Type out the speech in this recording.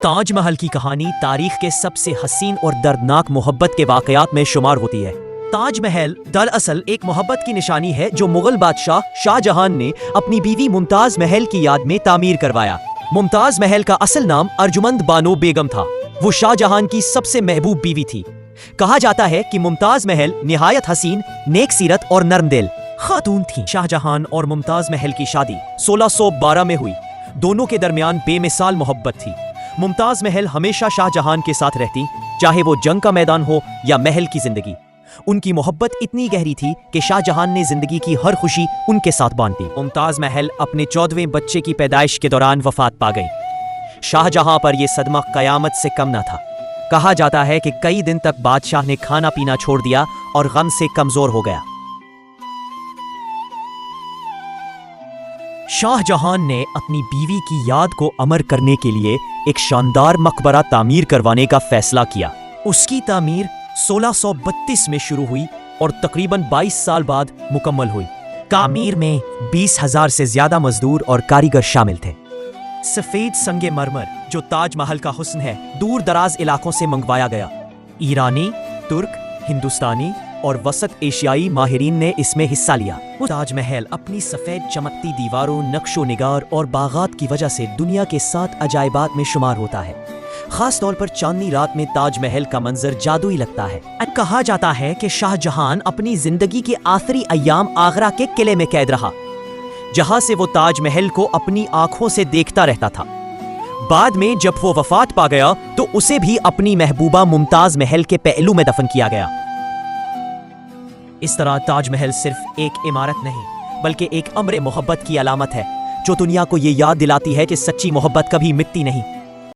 تاج محل کی کہانی تاریخ کے سب سے حسین اور دردناک محبت کے واقعات میں شمار ہوتی ہے۔ تاج محل دراصل ایک محبت کی نشانی ہے جو مغل بادشاہ شاہ جہان نے اپنی بیوی ممتاز محل کی یاد میں تعمیر کروایا۔ ممتاز محل کا اصل نام ارجمند بانو بیگم تھا۔ وہ شاہ جہان کی سب سے محبوب بیوی تھی۔ کہا جاتا ہے کہ ممتاز محل نہایت حسین، نیک سیرت اور نرم دل خاتون تھیں۔ شاہ جہان اور ممتاز محل کی شادی 1612 میں ہوئی۔ دونوں کے درمیان بے مثال محبت تھی۔ ممتاز محل ہمیشہ شاہ جہان کے ساتھ رہتی، چاہے وہ جنگ کا میدان ہو یا محل کی زندگی۔ ان کی محبت اتنی گہری تھی کہ شاہ جہان نے زندگی کی ہر خوشی ان کے ساتھ بانٹی۔ ممتاز محل اپنے 14ویں بچے کی پیدائش کے دوران وفات پا گئی۔ شاہ جہاں پر یہ صدمہ قیامت سے کم نہ تھا۔ کہا جاتا ہے کہ کئی دن تک بادشاہ نے کھانا پینا چھوڑ دیا اور غم سے کمزور ہو گیا۔ شاہ جہان نے اپنی بیوی کی یاد کو امر کرنے کے لیے ایک شاندار مقبرہ تعمیر کروانے کا فیصلہ کیا۔ اس کی تعمیر 1632 میں شروع ہوئی اور تقریباً 22 سال بعد مکمل ہوئی۔ تعمیر میں 20,000 سے زیادہ مزدور اور کاریگر شامل تھے۔ سفید سنگ مرمر جو تاج محل کا حسن ہے، دور دراز علاقوں سے منگوایا گیا۔ ایرانی، ترک، ہندوستانی اور وسط ایشیائی ماہرین نے اس میں حصہ لیا۔ تاج محل اپنی سفید چمکتی دیواروں، نقش و نگار اور باغات کی وجہ سے دنیا کے 7 عجائبات میں شمار ہوتا ہے۔ خاص طور پر چاندنی رات میں تاج محل کا منظر جادوئی لگتا ہے۔ کہا جاتا ہے کہ شاہ جہان اپنی زندگی کے آخری ایام آگرہ کے قلعے میں قید رہا، جہاں سے وہ تاج محل کو اپنی آنکھوں سے دیکھتا رہتا تھا۔ بعد میں جب وہ وفات پا گیا تو اسے بھی اپنی محبوبہ ممتاز محل کے پہلو میں دفن کیا گیا۔ اس طرح تاج محل صرف ایک عمارت نہیں بلکہ ایک امر محبت کی علامت ہے جو دنیا کو یہ یاد دلاتی ہے کہ سچی محبت کبھی مٹتی نہیں۔